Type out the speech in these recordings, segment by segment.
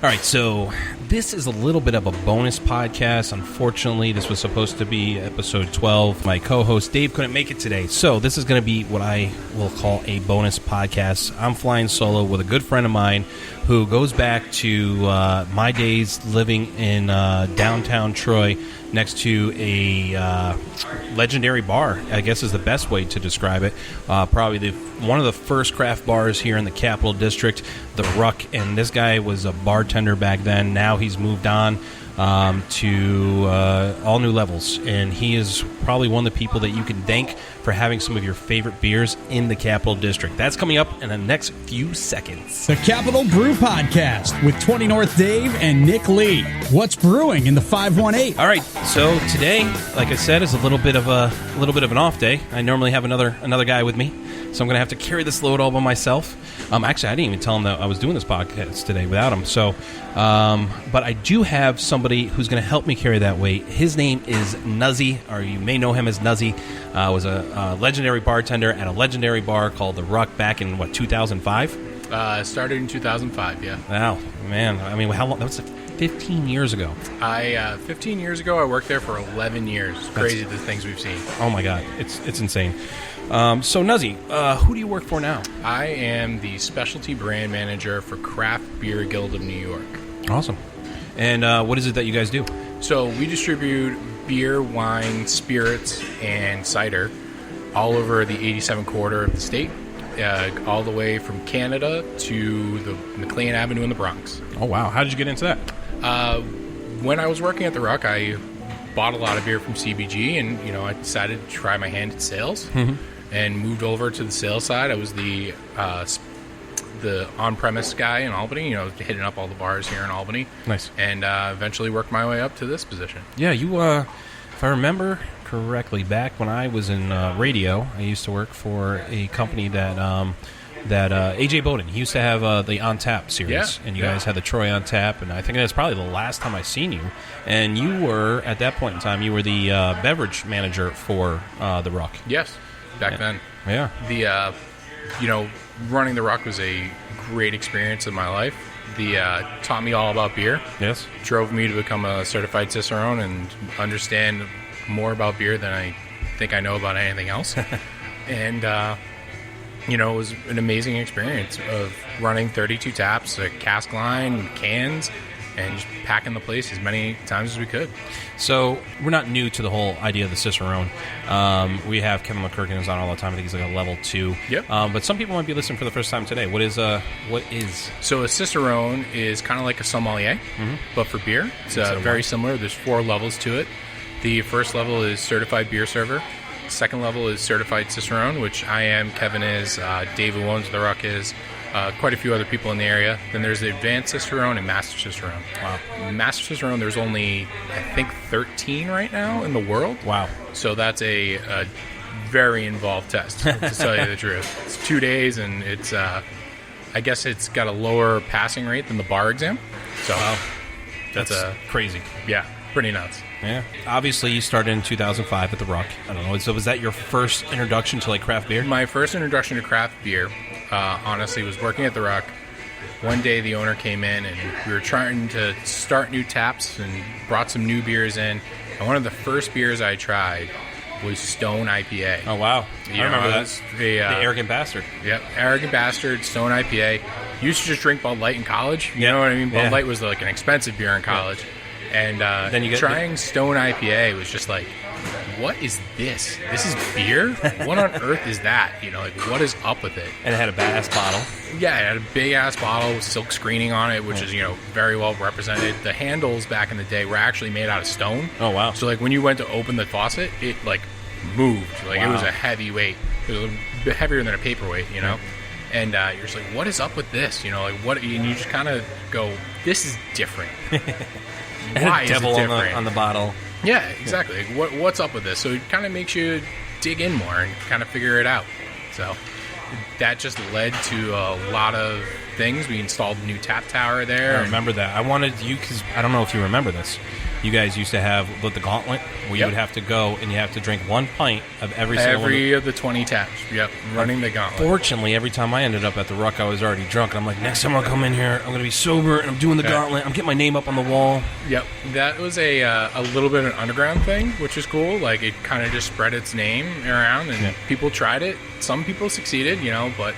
All right, so this is a little bit of a bonus podcast. Unfortunately, this was supposed to be episode 12. My co-host Dave couldn't make it today, so this is going to be what I will call a bonus podcast. I'm flying solo with a good friend of mine who goes back to my days living in downtown Troy next to a legendary bar, I guess is the best way to describe it. Probably one of the first craft bars here in the Capital District, the Ruck, and this guy was a bartender back then. Now he's moved on to all new levels, and he is probably one of the people that you can thank for having some of your favorite beers in the Capital District. That's coming up in the next few seconds. The Capital Brew Podcast with 20 North Dave and Nick Lee. What's brewing in the 518? All right, so today, like I said, is a little bit of an off day. I normally have another guy with me, so I'm going to have to carry this load all by myself. Actually, I didn't even tell him that I was doing this podcast today without him. So, but I do have somebody who's going to help me carry that weight. His name is Nuzzy, or you may know him as Nuzzy. Was a legendary bartender at a legendary bar called the Ruck back in 2005. Started in 2005. Yeah. Wow, man. I mean, how long? That was 15 years ago. 15 years ago, I worked there for 11 years. Crazy the things we've seen. Oh my God, it's insane. So Nuzzy, who do you work for now? I am the specialty brand manager for Craft Beer Guild of New York. Awesome. And what is it that you guys do? So we distribute beer, wine, spirits, and cider all over the 87 quarter of the state, all the way from Canada to the McLean Avenue in the Bronx. Oh, wow. How did you get into that? When I was working at the Ruck, I bought a lot of beer from CBG, and I decided to try my hand at sales. Mm-hmm. And moved over to the sales side. I was the on-premise guy in Albany, hitting up all the bars here in Albany. Nice. And eventually worked my way up to this position. Yeah, you, if I remember correctly, back when I was in radio, I used to work for a company that AJ Bowden, he used to have the On Tap series. Yeah, and you guys had the Troy On Tap, and I think that's probably the last time I seen you. And you were, at that point in time, you were the beverage manager for the Ruck. Yes. Back then. Yeah. Running the Ruck was a great experience in my life. Taught me all about beer. Yes. Drove me to become a certified Cicerone and understand more about beer than I think I know about anything else. And, it was an amazing experience of running 32 taps, a cask line, cans, and just packing the place as many times as we could. So we're not new to the whole idea of the Cicerone. We have Kevin McCurkin who's on all the time. I think he's like a level 2. Yep. But some people might be listening for the first time today. What is? So a Cicerone is kind of like a sommelier, mm-hmm. but for beer. It's very similar. There's 4 levels to it. The first level is certified beer server. Second level is certified Cicerone, which I am, Kevin is, Dave who owns the Ruck is, quite a few other people in the area. Then there's the Advanced Cicerone and Master Cicerone. Wow. Master Cicerone, there's only, I think, 13 right now in the world. Wow. So that's a very involved test, to tell you the truth. It's 2 days, and it's, I guess it's got a lower passing rate than the bar exam. So wow. That's crazy. Yeah, pretty nuts. Yeah. Obviously, you started in 2005 at the Ruck. I don't know. So was that your first introduction to craft beer? My first introduction to craft beer, honestly, was working at the Ruck. One day, the owner came in, and we were trying to start new taps and brought some new beers in. And one of the first beers I tried was Stone IPA. Oh, wow. I remember that. The Arrogant Bastard. Yep. Arrogant Bastard, Stone IPA. Used to just drink Bud Light in college. You know what I mean? Bud Light was an expensive beer in college. Yeah. And then trying Stone IPA was just like, what is this? This is beer? What on earth is that? What is up with it? And it had a badass bottle. Yeah, it had a big-ass bottle with silk screening on it, which is, very well represented. The handles back in the day were actually made out of stone. Oh, wow. So, when you went to open the faucet, it, moved. Wow. It was a heavy weight. It was a bit heavier than a paperweight, And you're just like, what is up with this? What? And you just kind of go, this is different. Why is it different? On the bottle. Yeah, exactly. What's up with this? So it kind of makes you dig in more and kind of figure it out. So that just led to a lot of things. We installed a new tap tower there. I remember that. I wanted you, because I don't know if you remember this. You guys used to have the gauntlet where you would have to go and you have to drink 1 pint of every of the 20 taps. Yep, running the gauntlet. Fortunately, every time I ended up at the Ruck, I was already drunk. And I'm like, next time I come in here, I'm going to be sober and I'm doing the gauntlet. I'm getting my name up on the wall. Yep, that was a little bit of an underground thing, which is cool. Like, it kind of just spread its name around, and people tried it. Some people succeeded, but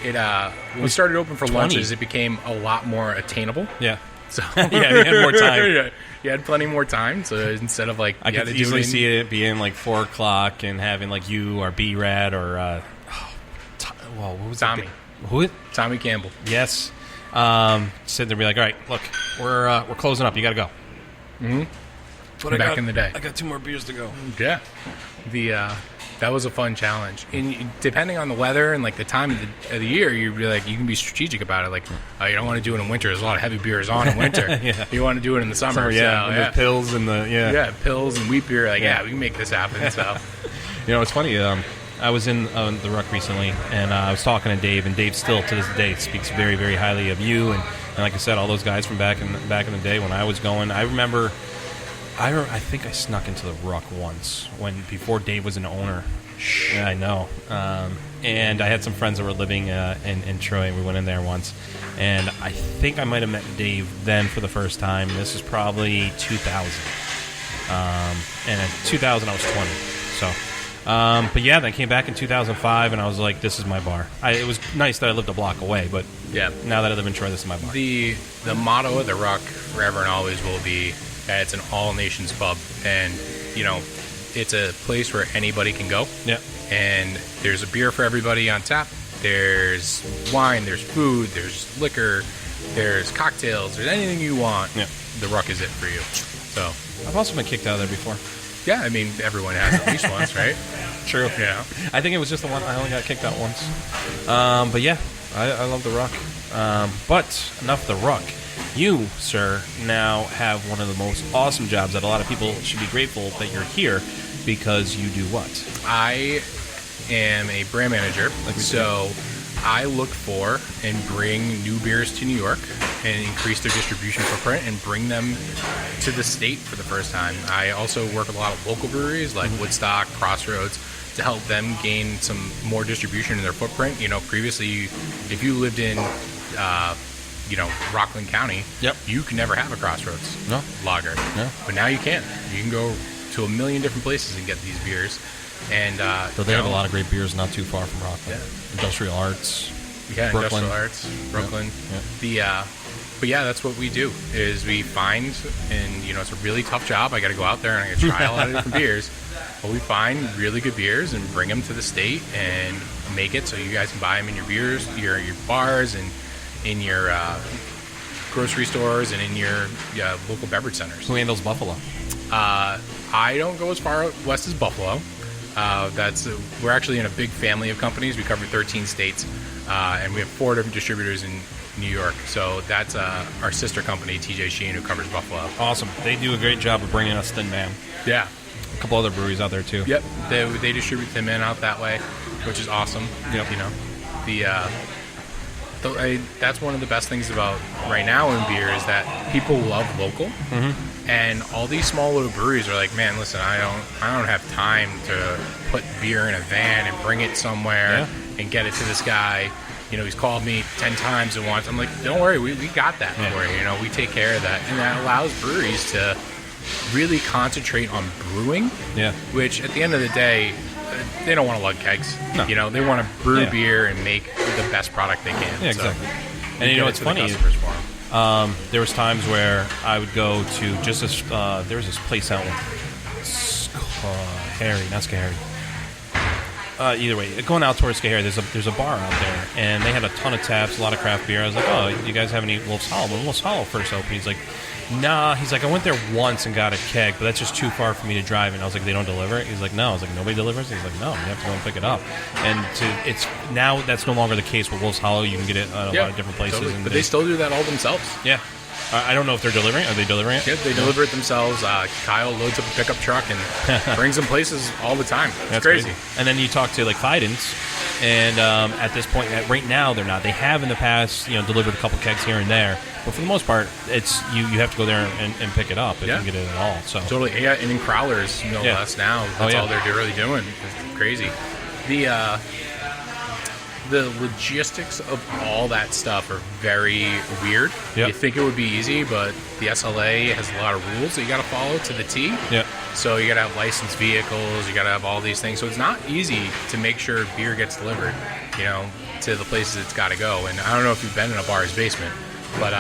it when we started open for lunches, it became a lot more attainable. Yeah. So you had more time. You had plenty more time, so instead of like... I could easily see it being like 4 o'clock and having like you or B-Rad or... what was Tommy. Who? Tommy Campbell. Yes. Sitting there be like, all right, look, we're closing up. You got to go. Mm-hmm. But back in the day. I got 2 more beers to go. Yeah. That was a fun challenge. And depending on the weather and like the time of the year, you can be strategic about it. Like, you don't want to do it in winter. There's a lot of heavy beers on in winter. You want to do it in the summer. The pills and the pills and wheat beer. Like, we can make this happen. So, it's funny. I was in the Ruck recently, and I was talking to Dave, and Dave still to this day speaks very, very highly of you, and like I said, all those guys from back in the day when I was going. I remember. I think I snuck into the Ruck once before Dave was an owner. Yeah, I know. And I had some friends that were living in Troy, and we went in there once. And I think I might have met Dave then for the first time. This is probably 2000. And in 2000 I was 20. So, but yeah, then I came back in 2005, and I was like, this is my bar. It was nice that I lived a block away, but now that I live in Troy, this is my bar. The motto of the Ruck forever and always will be, it's an all-nations pub, and, it's a place where anybody can go. Yeah. And there's a beer for everybody on tap. There's wine, there's food, there's liquor, there's cocktails, there's anything you want. Yeah. The Ruck is it for you. So I've also been kicked out of there before. Yeah, I mean, everyone has at least once, right? True. Yeah. I think it was just the one I only got kicked out once. But yeah, I love the Ruck. But enough of the Ruck. You, sir, now have one of the most awesome jobs that a lot of people should be grateful that you're here, because you do what? I am a brand manager, so I look for and bring new beers to New York and increase their distribution footprint and bring them to the state for the first time. I also work with a lot of local breweries like Woodstock, Crossroads, to help them gain some more distribution in their footprint. Previously, if you lived in Rockland County, you could never have a Crossroads lager. No. But now you can. You can go to a million different places and get these beers. And so they have a lot of great beers not too far from Rockland. Yeah. Industrial Arts. Yeah, Brooklyn. Industrial Arts, Brooklyn. Yeah. But that's what we do, is we find, and it's a really tough job. I got to go out there and I got to try a lot of different beers. But we find really good beers and bring them to the state and make it so you guys can buy them in your beers, your bars, and in your grocery stores and in your local beverage centers. Who handles Buffalo? I don't go as far west as Buffalo. We're actually in a big family of companies. We cover 13 states, and we have 4 different distributors in New York. So that's our sister company, TJ Sheen, who covers Buffalo. Awesome. They do a great job of bringing us Thin Man. Yeah. A couple other breweries out there, too. Yep. They distribute Thin Man out that way, which is awesome. Yep. That's one of the best things about right now in beer is that people love local. Mm-hmm. And all these small little breweries are like, man, listen, I don't have time to put beer in a van and bring it somewhere and get it to this guy. He's called me 10 times at once. I'm like, don't worry, we got that for you. We take care of that. And that allows breweries to really concentrate on brewing, which at the end of the day, they don't want to lug kegs. No. They want to brew beer and make the best product they can. Yeah, exactly. And it's funny. There was times where I would go to just this. There was this place out Harry, not Scary. Either way, going out towards Scary, there's a bar out there, and they had a ton of taps, a lot of craft beer. I was like, oh, you guys have any Wolf's Hollow? When Wolf's Hollow first opened, he's like, nah. He's like, I went there once and got a keg, but that's just too far for me to drive. And I was like, they don't deliver it? He's like, no. I was like, nobody delivers it? He's like, no, you have to go and pick it up. And it's now that's no longer the case with Wolf's Hollow. You can get it at a lot of different places. Totally. But they still do that all themselves. Yeah. I don't know if they're delivering. Are they delivering it? Yeah, they deliver it themselves. Kyle loads up a pickup truck and brings them places all the time. It's crazy. And then you talk to like Fidens, And at this point, right now, they're not. They have in the past, delivered a couple kegs here and there, but for the most part, it's you have to go there and pick it up if you can get it at all. So totally, yeah. And in crowlers, no less now. That's all they're really doing. It's crazy. The logistics of all that stuff are very weird. Yep. You think it would be easy, but the SLA has a lot of rules that you got to follow to the T. Yep. So you got to have licensed vehicles, you got to have all these things. So it's not easy to make sure beer gets delivered, to the places it's got to go. And I don't know if you've been in a bar's basement, but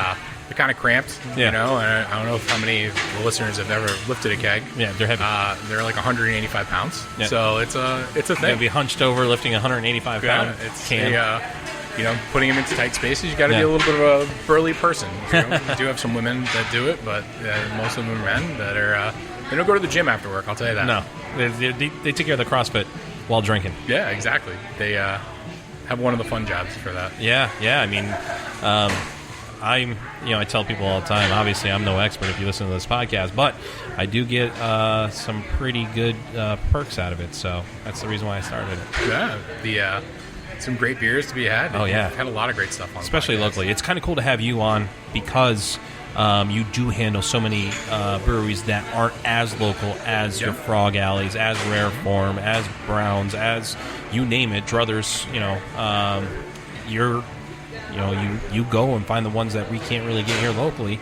they're kind of cramped, and I don't know how many listeners have ever lifted a keg. Yeah, they're heavy. They're like 185 pounds. Yeah. So it's a thing. You're going to be hunched over lifting a 185-pound can. Putting them into tight spaces, you got to be a little bit of a burly person. You do have some women that do it, but most of them are men that are. They don't go to the gym after work. I'll tell you that. No, they take care of the CrossFit while drinking. Yeah, exactly. They have one of the fun jobs for that. Yeah. I mean, I tell people all the time. Obviously, I'm no expert if you listen to this podcast, but I do get some pretty good perks out of it. So that's the reason why I started it. Yeah, some great beers to be had. Oh yeah, I've had a lot of great stuff on, especially locally. It's kind of cool to have you on because you do handle so many breweries that aren't as local as your Frog Alleys, as Rare Form, as Browns, as you name it, Druthers. You go and find the ones that we can't really get here locally,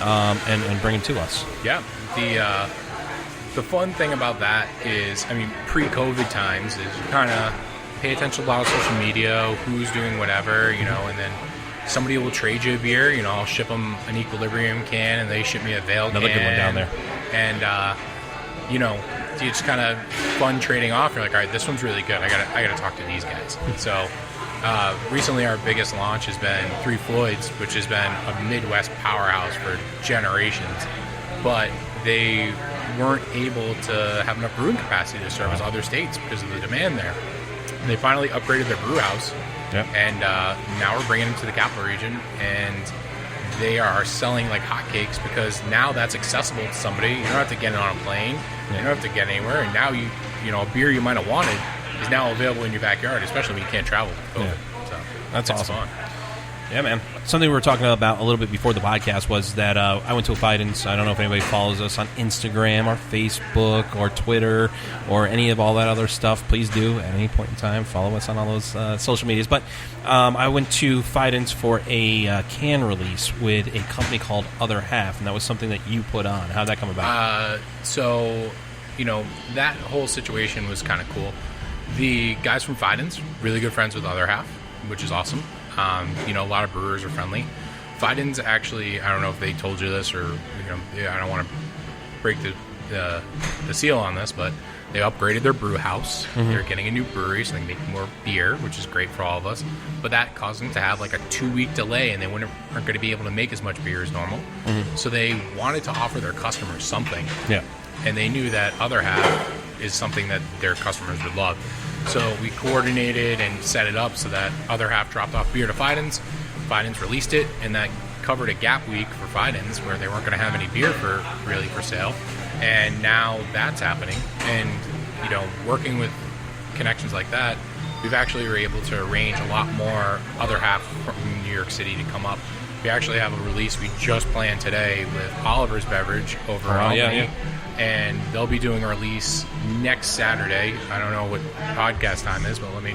and bring them to us. Yeah, the fun thing about that is, pre-COVID times is you kind of pay attention to a lot of social media, who's doing whatever, and then somebody will trade you a beer. I'll ship them an Equilibrium can, and they ship me a Veil Another can. good one down there. And it's kind of fun trading off. You're like, all right, this one's really good. I gotta talk to these guys. So. Recently, our biggest launch has been Three Floyds, which has been a Midwest powerhouse for generations. But they weren't able to have enough brewing capacity to service other states because of the demand there. And they finally upgraded their brew house, and now we're bringing them to the capital region, and they are selling like hotcakes because now that's accessible to somebody. You don't have to get it on a plane. You don't have to get anywhere. And now a beer you might have wanted is now available in your backyard, especially when you can't travel. So that's awesome. Fun. Yeah, man. Something we were talking about a little bit before the podcast was that I went to a Fidens. I don't know if anybody follows us on Instagram or Facebook or Twitter or any of all that other stuff. Please do at any point in time. Follow us on all those social medias. But I went to Fidens for a can release with a company called Other Half, and that was something that you put on. How'd that come about? That whole situation was kind of cool. The guys from Fidens, really good friends with Other Half, which is awesome. A lot of brewers are friendly. Fidens actually, I don't know if they told you this or, I don't want to break the seal on this, but they upgraded their brew house. Mm-hmm. They're getting a new brewery, so they can make more beer, which is great for all of us. But that caused them to have like a 2-week delay, and they aren't going to be able to make as much beer as normal. Mm-hmm. So they wanted to offer their customers something. Yeah. And they knew that Other Half is something that their customers would love. So we coordinated and set it up so that Other Half dropped off beer to Fidens. Fidens released it, and that covered a gap week for Fidens where they weren't going to have any beer for sale. And now that's happening. And, working with connections like that, we've actually were able to arrange a lot more Other Half from New York City to come up. We actually have a release we just planned today with Oliver's Beverage over in Albany. And they'll be doing a release next Saturday. I don't know what podcast time is, but let me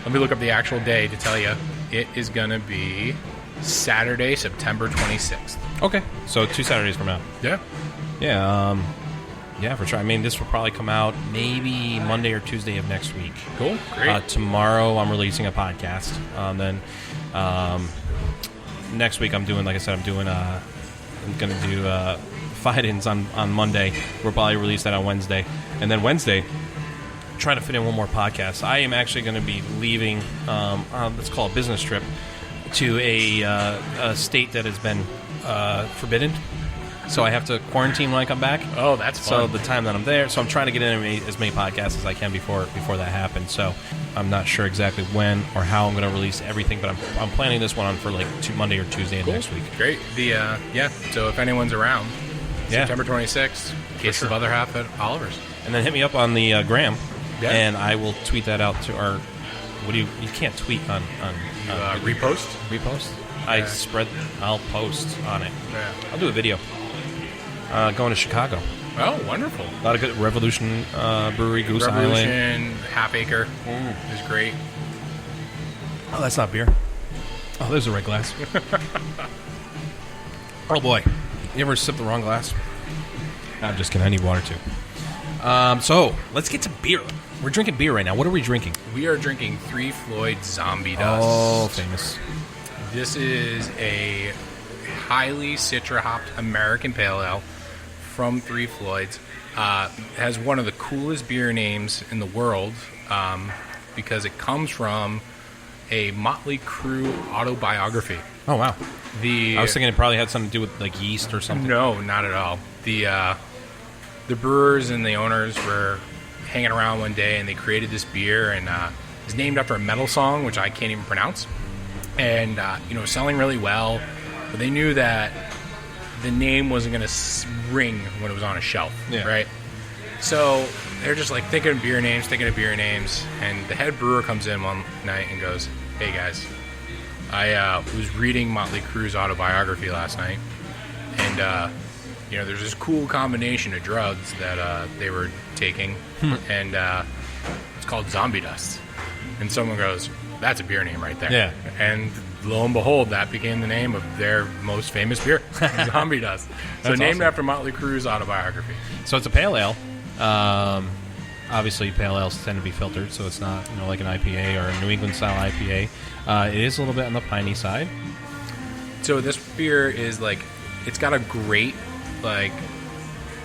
look up the actual day to tell you. It is going to be Saturday, September 26th. Okay, so 2 Saturdays from now. Yeah. Yeah, for sure. This will probably come out maybe Monday or Tuesday of next week. Cool, great. Tomorrow I'm releasing a podcast. Then next week I'm going to do Fidens on Monday. We'll probably release that on Wednesday. And then Wednesday, trying to fit in one more podcast. I am actually going to be leaving, let's call it a business trip, to a state that has been forbidden. So I have to quarantine when I come back. Oh, that's fun. So the time that I'm there, so I'm trying to get in as many podcasts as I can before that happens. So I'm not sure exactly when or how I'm going to release everything, but I'm planning this one on for like Monday or Tuesday of next week. Great. So if anyone's around, September 26th, Case of Other Half at Oliver's. And then hit me up on the gram, and I will tweet that out to our You can't tweet on repost? Repost? Yeah. I'll post on it. Yeah. I'll do a video. Going to Chicago. Oh, wonderful. A lot of good Revolution Brewery, Goose Island. Revolution, Half Acre is great. Oh, that's not beer. Oh, there's the right glass. Oh, boy. You ever sip the wrong glass? I'm just kidding. I need water, too. So, let's get to beer. We're drinking beer right now. What are we drinking? We are drinking 3 Floyd Zombie Dust. Oh, famous. This is a highly citra-hopped American Pale Ale from 3 Floyds. Has one of the coolest beer names in the world because it comes from a Motley Crue autobiography. Oh, wow. I was thinking it probably had something to do with, like, yeast or something. No, not at all. The brewers and the owners were hanging around one day, and they created this beer, and it's named after a metal song, which I can't even pronounce. And, selling really well, but they knew that the name wasn't going to ring when it was on a shelf, right? So they're just, like, thinking of beer names, and the head brewer comes in one night and goes, "Hey, guys, I was reading Motley Crue's autobiography last night, and, there's this cool combination of drugs that they were taking, and it's called Zombie Dust." And someone goes, "That's a beer name right there." Yeah. And lo and behold, that became the name of their most famous beer, Zombie Dust. So named after Motley Crue's autobiography. So it's a pale ale. Obviously, pale ales tend to be filtered, so it's not like an IPA or a New England style IPA. It is a little bit on the piney side. So this beer is it's got a great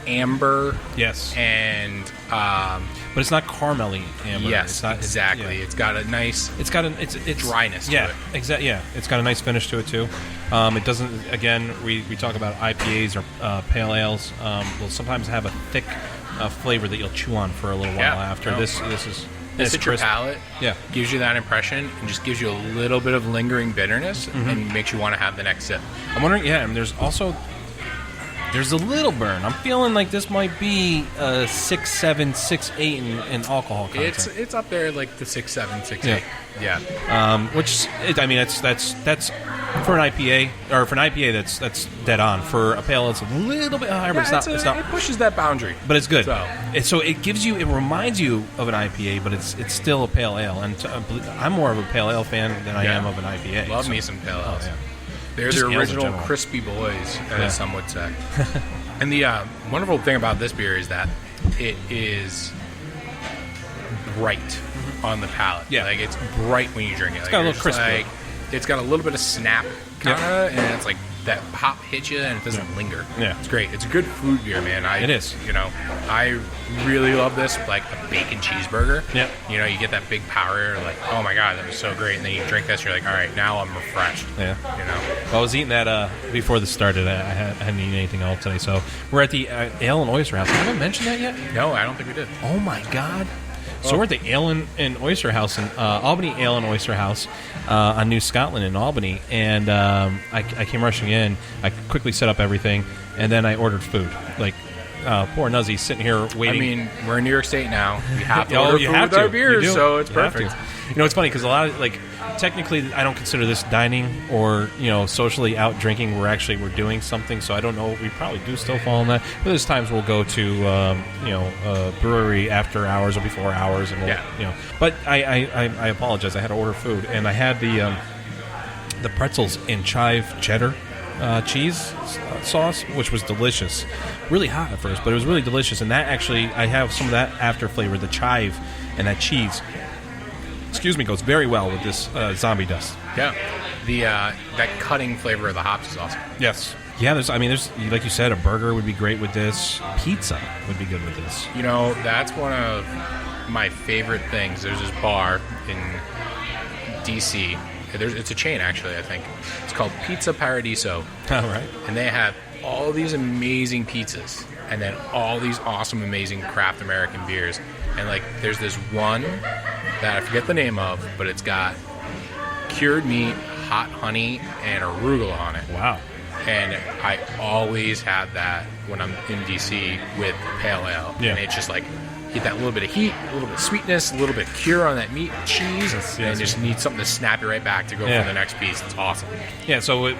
amber. Yes. And but it's not caramely amber. Yes, it's not, exactly. It's got a nice. It's got it's dryness to it. Exactly. Yeah, it's got a nice finish to it too. It doesn't. Again, we talk about IPAs or pale ales. Will sometimes have a thick flavor that you'll chew on for a little while after. No. This is. This at your palate, gives you that impression and just gives you a little bit of lingering bitterness and makes you want to have the next sip. I'm wondering, and there's a little burn. I'm feeling like this might be 6.7, 6.8 in alcohol content. It's up there like the 6.7, 6.8. Yeah. That's for an IPA or for an IPA that's dead on. For a pale, it's a little bit higher, but it's not. It pushes that boundary, but it's good. So it reminds you of an IPA, but it's still a pale ale. And I'm more of a pale ale fan than I am of an IPA. Love me some pale ales. Yeah. They're the original crispy boys, as some would say. And the wonderful thing about this beer is that it is bright on the palate. Yeah. It's bright when you drink it. It's got a little crisp. It's got a little bit of snap, kind of, and it's that pop hits you and it doesn't linger. Yeah. It's great. It's a good food beer, man. It is. I really love this, like a bacon cheeseburger. Yeah. You get that big power, oh my God, that was so great. And then you drink this, you're like, all right, now I'm refreshed. Yeah. Well, I was eating that before this started. I hadn't eaten anything all today. So we're at the Ale and Oyster House. I haven't mentioned that yet? No, I don't think we did. Oh my God. So we're at the Ale and Oyster House in Albany Ale and Oyster House on New Scotland in Albany, and I came rushing in. I quickly set up everything, and then I ordered food. Poor Nuzzy sitting here waiting. I mean, we're in New York State now. We have to order food with our beers, so it's perfect. It's funny because a lot of technically, I don't consider this dining or socially out drinking. We're doing something, so I don't know. We probably do still fall in that. But there's times we'll go to a brewery after hours or before hours, and But I apologize. I had to order food, and I had the pretzels in chive cheddar cheese sauce, which was delicious. Really hot at first, but it was really delicious. And that I have some of that after flavor, the chive and that cheese. Goes very well with this Zombie Dust. Yeah, that cutting flavor of the hops is awesome. Yes. Yeah, there's like you said, a burger would be great with this. Pizza would be good with this. That's one of my favorite things. There's this bar in D.C. It's a chain, actually, I think. It's called Pizza Paradiso. Oh, right. And they have all these amazing pizzas and then all these awesome, amazing craft American beers. And, there's this one that I forget the name of, but it's got cured meat, hot honey, and arugula on it. Wow. And I always have that when I'm in D.C. with pale ale. Yeah. And it's just get that little bit of heat, a little bit of sweetness, a little bit of cure on that meat and cheese, and just need something to snap you right back to go for the next piece. It's awesome. Yeah, so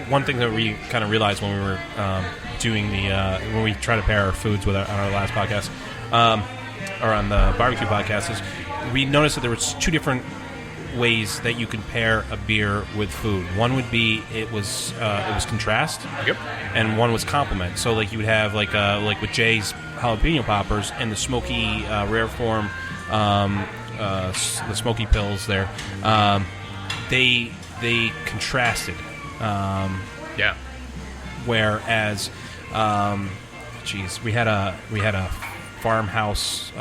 one thing that we kind of realized when we were doing when we try to pair our foods with on our last podcast, or on the barbecue podcast, is we noticed that there was two different ways that you can pair a beer with food. One would be it was contrast, and one was complement. So like you would have like with Jay's jalapeno poppers and the smoky rare form, the smoky pills there. They contrasted. Whereas, we had a farmhouse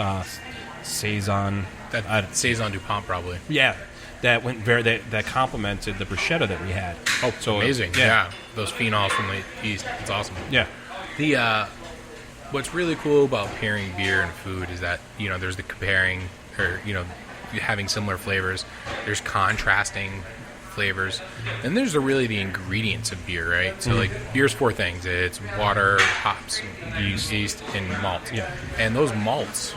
saison. Saison DuPont probably. Yeah, that went that complemented the bruschetta that we had. Oh, so amazing! Yeah, those phenols from the east. It's awesome. Yeah. What's really cool about pairing beer and food is that there's the comparing or having similar flavors. There's contrasting flavors, and there's the ingredients of beer, right? So like beer's four things: it's water, hops, yeast, and malt. Yeah, and those malts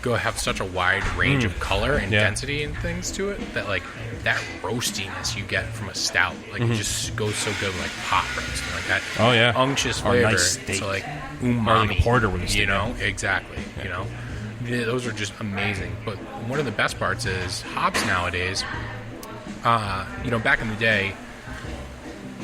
have such a wide range of color and density and things to it that like that roastiness you get from a stout it just goes so good with like pot roast and like that unctuous flavor. Or nice steak. So like umami, or like a porter with a steak. Exactly. Those are just amazing. But one of the best parts is hops nowadays. Back in the day,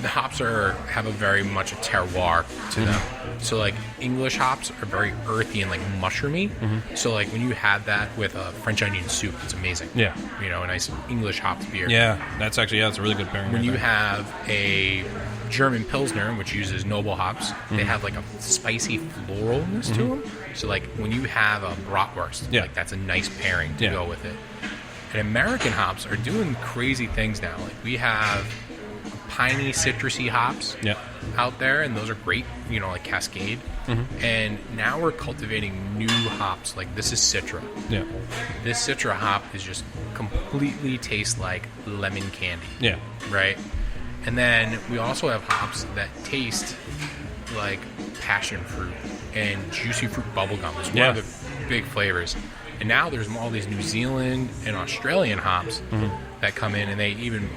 the hops have a very much a terroir to them. So like English hops are very earthy and like mushroomy. So like when you have that with a French onion soup, it's amazing. Yeah, a nice English hops beer. Yeah, that's actually it's a really good pairing. When you have a German Pilsner, which uses noble hops, they have like a spicy floralness to them. So like when you have a bratwurst, like that's a nice pairing to go with it. And American hops are doing crazy things now. Like we have piney, citrusy hops out there, and those are great, like Cascade. And now we're cultivating new hops. Like this is Citra. Yeah. This Citra hop is just completely tastes like lemon candy. Yeah. Right? And then we also have hops that taste like passion fruit and juicy fruit bubblegum. It's one of the big flavors. And now there's all these New Zealand and Australian hops that come in, and they even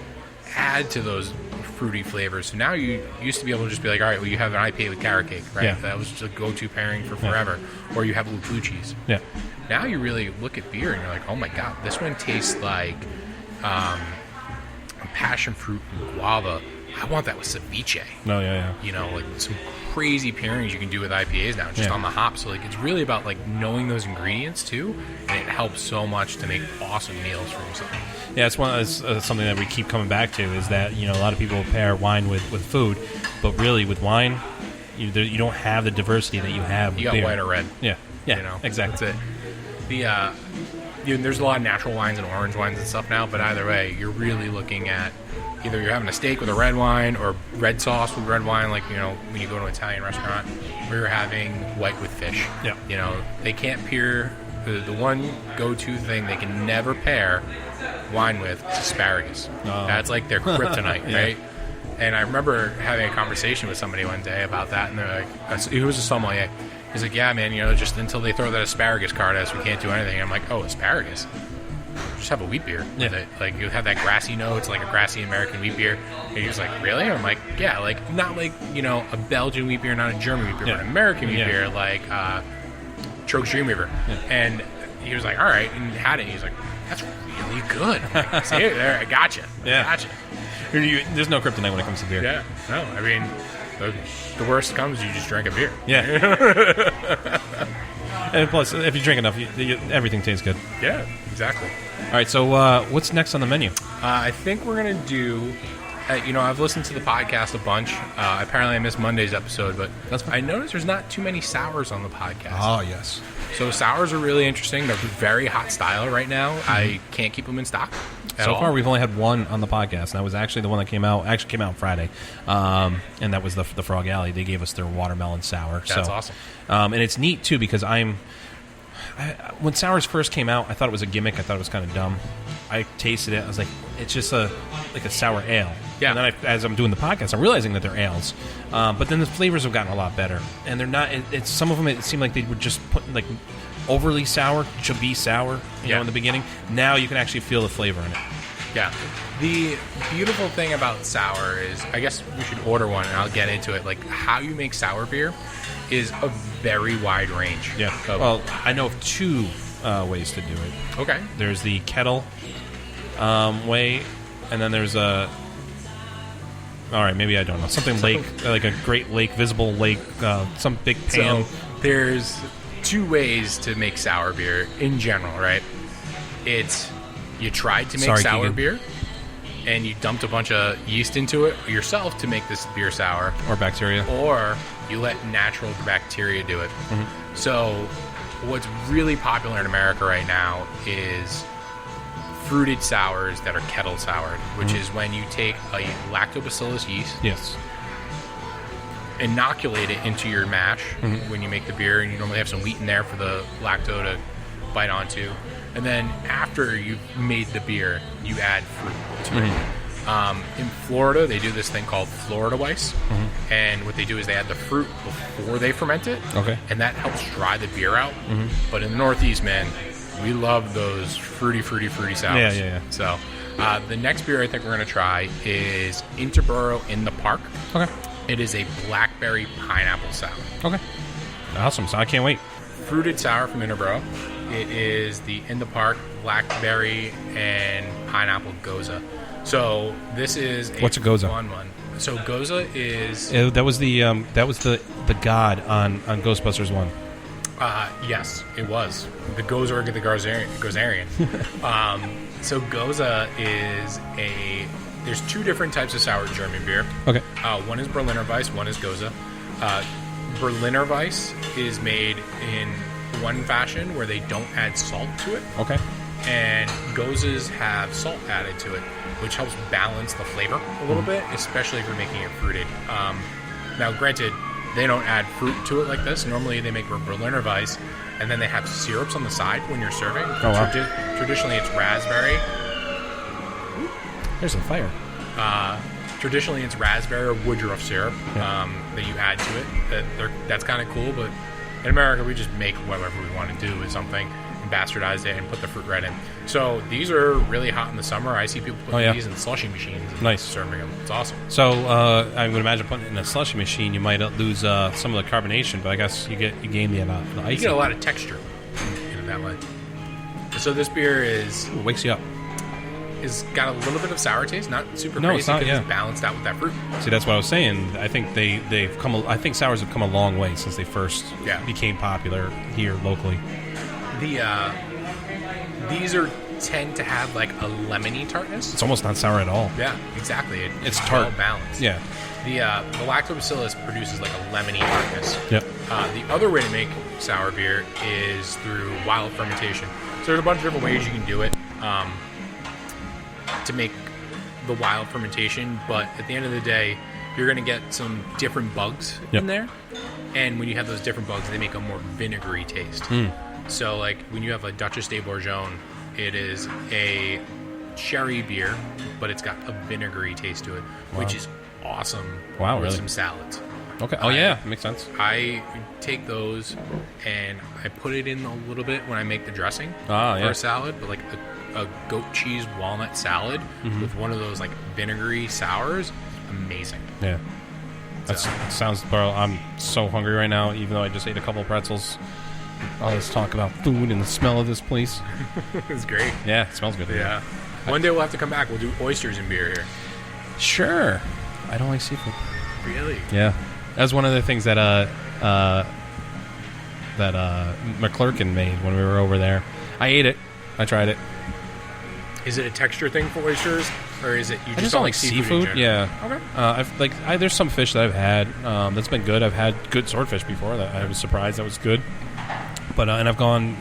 add to those fruity flavors. So now you used to be able to just be like, all right, well, you have an IPA with carrot cake, right? Yeah. That was just a go-to pairing for forever. Or you have it with blue cheese. Yeah. Now you really look at beer and you're like, oh my God, this one tastes like passion fruit and guava. I want that with ceviche. Oh, yeah. Like some crazy pairings you can do with IPAs now, just on the hops. So like it's really about like knowing those ingredients too, and it helps so much to make awesome meals for yourself. Yeah, it's something that we keep coming back to is that a lot of people pair wine with food, but really with wine, you don't have the diversity that you have with beer. You got white or red. Yeah, exactly. That's it. There's a lot of natural wines and orange wines and stuff now, but either way, you're really looking at either you're having a steak with a red wine or red sauce with red wine, like, when you go to an Italian restaurant, or you're having white with fish. Yeah. They can't pair, the one go-to thing they can never pair wine with is asparagus. Oh. That's like their kryptonite, right? And I remember having a conversation with somebody one day about that, and they're like, he was a sommelier. He's like, yeah, man, just until they throw that asparagus card at us, we can't do anything. And I'm like, oh, asparagus? Just have a wheat beer with it. Like, you have that grassy notes, like a grassy American wheat beer. And he was like, really? And I'm like, yeah, like, not like, a Belgian wheat beer, not a German wheat beer, but an American wheat beer, like Troke's Dreamweaver. Yeah. And he was like, all right, and he had it. And he was like, that's really good. I'm like, see it there? I gotcha. Yeah. Gotcha. There's no kryptonite when it comes to beer. Yeah. No, I mean, the worst comes, you just drink a beer. Yeah. And plus, if you drink enough, everything tastes good. Yeah, exactly. All right, so what's next on the menu? I think we're going to do... I've listened to the podcast a bunch. Apparently I missed Monday's episode, but I noticed there's not too many sours on the podcast. Oh, yes. So sours are really interesting. They're very hot style right now. I can't keep them in stock so far, we've only had one on the podcast, and that was actually the one that came out on Friday, and that was the Frog Alley. They gave us their watermelon sour. That's awesome. And it's neat, too, because when sours first came out, I thought it was a gimmick. I thought it was kind of dumb. I tasted it. I was like, it's just like a sour ale. Yeah. And then as I'm doing the podcast, I'm realizing that they're ales. But then the flavors have gotten a lot better. And they're not... Some of them, it seemed like they would just put... like overly sour to be sour, you know, in the beginning. Now you can actually feel the flavor in it. Yeah. The beautiful thing about sour is, I guess we should order one and I'll get into it. Like, how you make sour beer is a very wide range. Yeah. Well, I know of two ways to do it. Okay. There's the kettle way, and then there's a... All right, maybe I don't know. Something lake, like a Great Lake, visible lake, some big pan. So there's two ways to make sour beer in general, right? It's you tried to make sour Keegan. beer, and you dumped a bunch of yeast into it yourself to make this beer sour. Or bacteria. Or you let natural bacteria do it. Mm-hmm. So what's really popular in America right now is fruited sours that are kettle soured, which is when you take a lactobacillus yeast, Yes. inoculate it into your mash when you make the beer, and you normally have some wheat in there for the lacto to bite onto. And then after you've made the beer, you add fruit to it. In Florida, they do this thing called Florida Weiss, and what they do is they add the fruit before they ferment it, and that helps dry the beer out. But in the Northeast, man, we love those fruity sours. Yeah. So the next beer I think we're going to try is Interboro in the Park. Okay. It is a blackberry pineapple sour. Okay. Awesome. So I can't wait. Fruited sour from Interboro. It is the In the Park blackberry and pineapple goza. So this is What's a goza? Fun one. So goza is That was the god on Ghostbusters 1. Yes, it was the Gozerg of the Gozerian. So goza is there's two different types of sour German beer. Okay. One is Berliner Weiss, one is goza. Berliner Weiss is made in one fashion where they don't add salt to it. Okay. And gozas have salt added to it, which helps balance the flavor a little bit, especially if you're making it fruited. Now, granted, they don't add fruit to it like this. Normally, they make Berliner Weiss, and then they have syrups on the side when you're serving. Oh, wow. Traditionally, it's raspberry. There's some fire. Traditionally, it's raspberry or Woodruff syrup that you add to it. That's kind of cool, but in America, we just make whatever we want to do with something and bastardize it and put the fruit right in. So these are really hot in the summer. I see people putting these in slushy machines and serving them. It's awesome. So I would imagine putting it in a slushy machine, you might lose some of the carbonation, but I guess you gain the ice. You get a lot of texture in it that way. So this beer wakes you up. Is got a little bit of sour taste, not super No, crazy, it's not. because it's balanced out with that fruit. See, that's what I was saying. I think they've come. I think sours have come a long way since they first became popular here locally. These tend to have like a lemony tartness. It's almost not sour at all. Yeah, exactly. It's tart, well balanced. Yeah. The lactobacillus produces like a lemony tartness. Yep. The other way to make sour beer is through wild fermentation. So there's a bunch of different ways you can do it. To make the wild fermentation, but at the end of the day, you're going to get some different bugs in there, and when you have those different bugs, they make a more vinegary taste. So like when you have a Duchess de Bourgogne, it is a sherry beer, but it's got a vinegary taste to it, which is awesome with some salads. Okay. Oh yeah, makes sense. I take those and I put it in a little bit when I make the dressing for a salad, but like a goat cheese walnut salad with one of those like vinegary sours, amazing. Yeah. That sounds, bro, I'm so hungry right now, even though I just ate a couple of pretzels. All this talk about food and the smell of this place. It's great. Yeah, it smells good. Yeah. One day we'll have to come back. We'll do oysters and beer here. Sure. I don't like seafood. Really? Yeah. That was one of the things that McClurkin made when we were over there. I ate it. I tried it. Is it a texture thing for oysters, or is it you just don't like seafood? Yeah. Okay. There's some fish that I've had that's been good. I've had good swordfish before. That I was surprised that was good. But and I've gone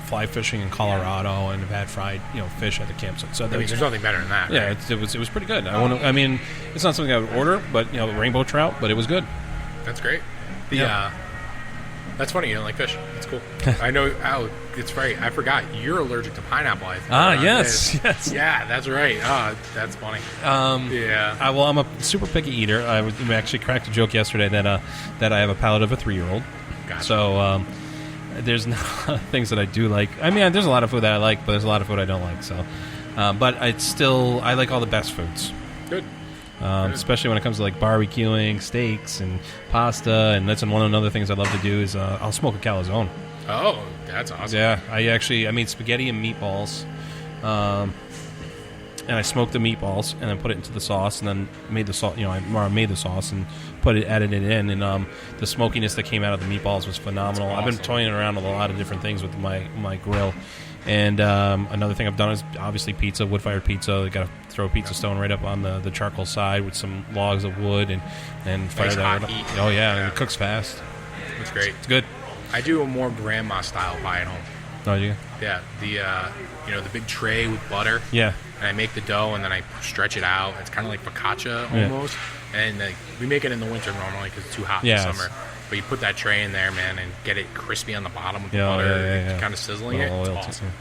fly fishing in Colorado and have had fried fish at the campsite. So there's nothing better than that. Yeah, right? it was pretty good. I mean, it's not something I would order, but rainbow trout. But it was good. That's great. That's funny. You don't like fish. That's cool. I know. Oh, it's right. I forgot. You're allergic to pineapple. I think. Yes. Yeah, that's right. That's funny. Yeah. Well, I'm a super picky eater. I actually cracked a joke yesterday that I have a palate of a 3-year-old. Gotcha. So there's no things that I do like. I mean, there's a lot of food that I like, but there's a lot of food I don't like. So, but it's still, I like all the best foods. Good. Especially when it comes to like barbecuing, steaks, and pasta. And that's one of the other things I love to do is I'll smoke a calzone. Oh, that's awesome. Yeah, I made spaghetti and meatballs. And I smoked the meatballs and then put it into the sauce and then made the sauce. I made the sauce and added it in, and the smokiness that came out of the meatballs was phenomenal. Awesome. I've been toying around with a lot of different things with my grill, and another thing I've done is obviously pizza, wood-fired pizza. I got to throw a pizza stone right up on the charcoal side with some logs of wood and fire Nice that. hot heat. Oh yeah, Yeah. it cooks fast. That's great. It's good. I do a more grandma style pie at home. Oh yeah. Yeah, the big tray with butter. Yeah. And I make the dough and then I stretch it out. It's kind of like focaccia almost. And we make it in the winter normally because it's too hot in the summer. But you put that tray in there, man, and get it crispy on the bottom with the butter, kind of sizzling it. It's awesome.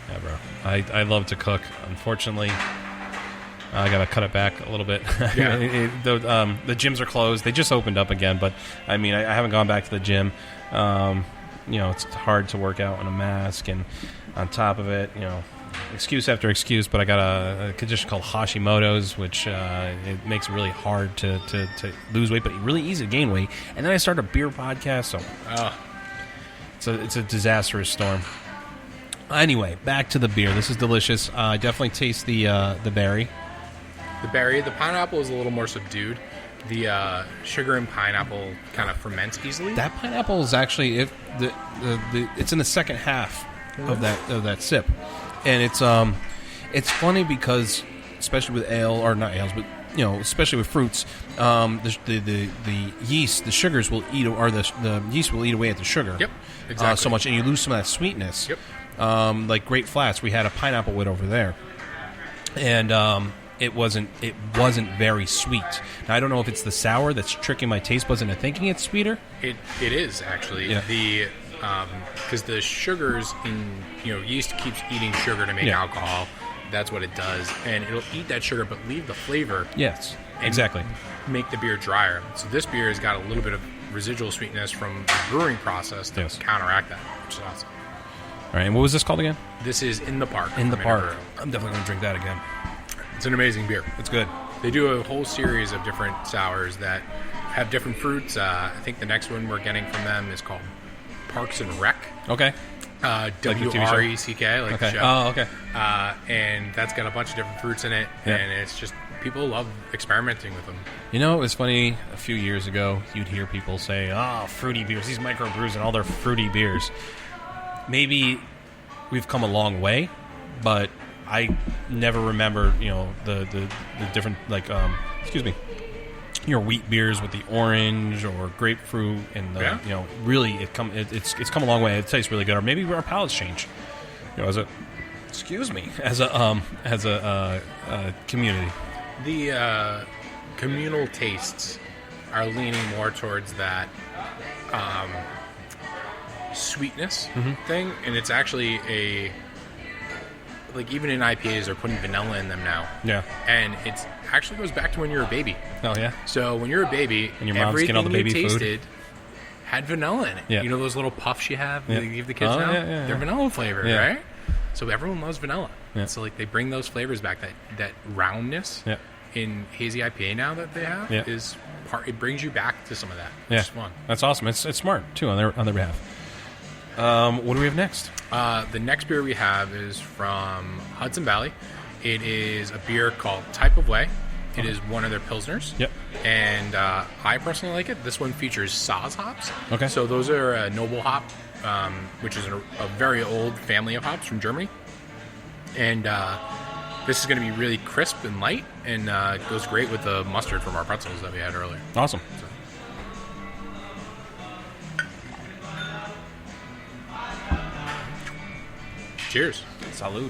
Yeah, bro. I love to cook. Unfortunately, I got to cut it back a little bit. Yeah. The gyms are closed. They just opened up again, but I mean, I haven't gone back to the gym. It's hard to work out in a mask, and on top of it, excuse after excuse, but I got a condition called Hashimoto's, which it makes it really hard to lose weight, but really easy to gain weight. And then I started a beer podcast, so it's a disastrous storm. Anyway, back to the beer. This is delicious. I definitely taste the berry. The berry, the pineapple is a little more subdued. The sugar and pineapple kind of ferments easily. That pineapple is actually it's in the second half of that sip, and it's funny because especially with ale, or not ales, but especially with fruits, the yeast, the sugars will eat, or the yeast will eat away at the sugar. Yep, exactly. So much, and you lose some of that sweetness. Yep. Like Great Flats, we had a pineapple wit over there, and it wasn't very sweet. Now I don't know if it's the sour that's tricking my taste buds into thinking it's sweeter. It is actually because the sugars in yeast keeps eating sugar to make alcohol. That's what it does, and it'll eat that sugar but leave the flavor. Yes, and exactly. Make the beer drier. So this beer has got a little bit of residual sweetness from the brewing process to counteract that, which is awesome. All right, and what was this called again? This is In the Park. In the Park. I'm definitely going to drink that again. It's an amazing beer. It's good. They do a whole series of different sours that have different fruits. I think the next one we're getting from them is called Parks and Rec. Okay. WRECK, like the show. Oh, okay. And that's got a bunch of different fruits in it, and it's just, people love experimenting with them. It was funny, a few years ago, you'd hear people say, fruity beers, these microbrews and all their fruity beers. Maybe we've come a long way, but I never remember, the different, like, your wheat beers with the orange or grapefruit and the, really it's come a long way. It tastes really good. Or maybe our palates change, as a community. The communal tastes are leaning more towards that sweetness thing, and it's actually even in IPAs, they're putting vanilla in them now. Yeah. And it actually goes back to when you were a baby. Oh, yeah? So when you're a baby, and your mom's getting all the baby you food tasted had vanilla in it. Yeah. Those little puffs you have that you give the kids now? Yeah, they're vanilla flavored, right? So everyone loves vanilla. Yeah. So they bring those flavors back. That roundness in hazy IPA now that they have is it brings you back to some of that. It's fun. That's awesome. It's smart, too, on their behalf. What do we have next? The next beer we have is from Hudson Valley. It is a beer called Type of Way. It is one of their Pilsners. Yep. And I personally like it. This one features Saaz hops. Okay. So those are a noble hop, which is a very old family of hops from Germany. And this is going to be really crisp and light, and goes great with the mustard from our pretzels that we had earlier. Awesome. So. Cheers. Salud.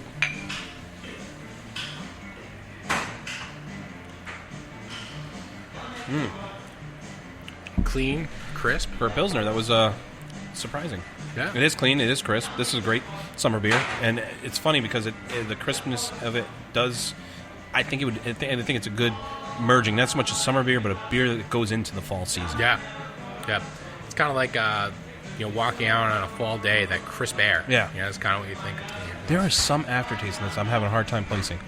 Clean, crisp. For a Pilsner, that was surprising. Yeah. It is clean. It is crisp. This is a great summer beer. And it's funny because the crispness of it does... I think it's a good merging. Not so much a summer beer, but a beer that goes into the fall season. Yeah. Yeah. It's kind of like walking out on a fall day, that crisp air. Yeah. That's kind of what you think of. There is some aftertaste in this I'm having a hard time placing.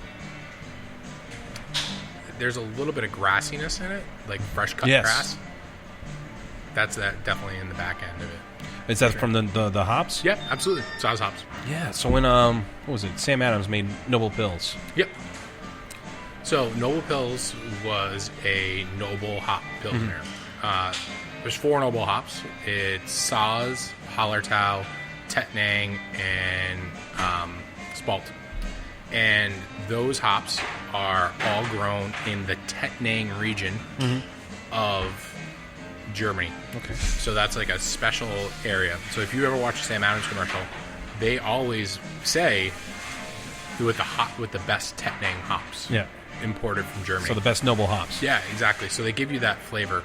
There's a little bit of grassiness in it, like fresh cut Yes. grass. That's definitely in the back end of it. Is that from the hops? Yep, absolutely. Saaz hops. Yeah. So when what was it? Sam Adams made Noble Pills. Yep. So Noble Pills was a noble hop pilsner. There's 4 noble hops. It's Saaz, Hallertau, Tettnang, and Spalt. And those hops are all grown in the Tettnang region of Germany. Okay. So that's like a special area. So if you ever watch a Sam Adams commercial, they always say with the best Tettnang hops. Yeah. Imported from Germany. So the best Noble hops. Yeah, exactly. So they give you that flavor.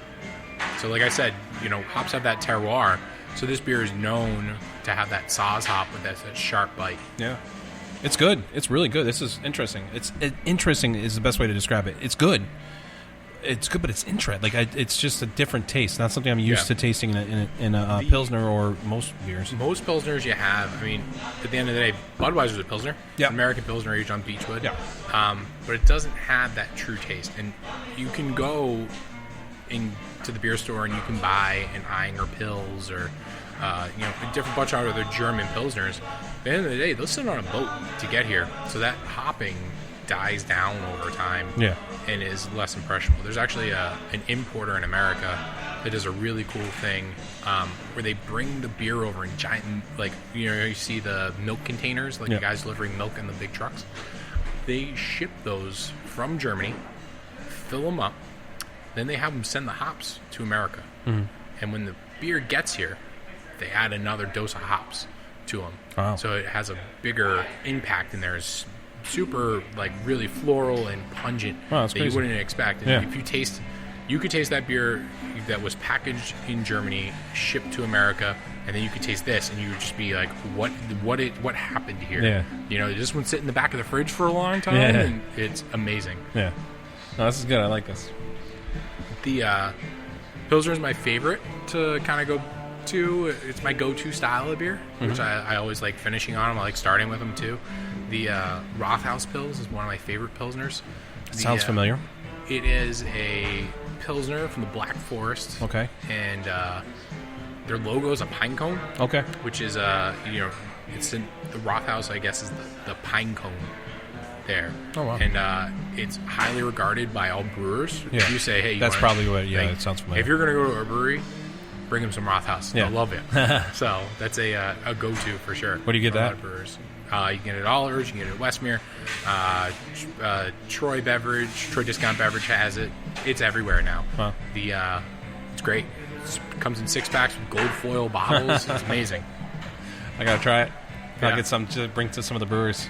So like I said, hops have that terroir. So this beer is known to have that Saaz hop with that sharp bite. Yeah. It's good. It's really good. This is interesting. Interesting is the best way to describe it. It's good. It's good, but it's interesting. It's just a different taste. Not something I'm used to tasting in a Pilsner or most beers. Most Pilsners you have, at the end of the day, Budweiser's a Pilsner. Yeah. American Pilsner aged on Beechwood. Yeah. But it doesn't have that true taste. And you can go into the beer store and you can buy an Einger Pils or a different bunch of other German Pilsners. At the end of the day, they'll sit on a boat to get here. So that hopping dies down over time. Yeah. And is less impressionable. There's actually an importer in America that does a really cool thing where they bring the beer over in giant, you see the milk containers, the guys delivering milk in the big trucks. They ship those from Germany, fill them up, then they have them send the hops to America. Mm-hmm. And when the beer gets here, they add another dose of hops to them. Wow. So it has a bigger impact in there. It's super, really floral and pungent that crazy. You wouldn't expect. And if you could taste that beer that was packaged in Germany, shipped to America, and then you could taste this, and you would just be like, what happened here? Yeah. This one sit in the back of the fridge for a long time, and it's amazing. Yeah. No, this is good. I like this. The Pilsner is my favorite to kind of go to. It's my go-to style of beer, which I always like finishing on them. I like starting with them, too. The Rathaus Pils is one of my favorite Pilsners. Sounds familiar. It is a Pilsner from the Black Forest. Okay. And their logo is a pine cone. Okay. Which is, it's in the Rathaus, I guess, is the pine cone there. Oh, wow. And it's highly regarded by all brewers. Yeah. If you say, hey, that's probably what, it sounds familiar. If you're going to go to a brewery, bring them some Rathaus. Yeah. They'll love it. So that's a go-to for sure. Where do you get that? A lot of brewers. You can get it at Oliver's, you can get it at Westmere. Troy Discount Beverage has it. It's everywhere now. Wow. It's great. It comes in 6-packs with gold foil bottles. It's amazing. I gotta try it. Gotta get some to bring to some of the brewers.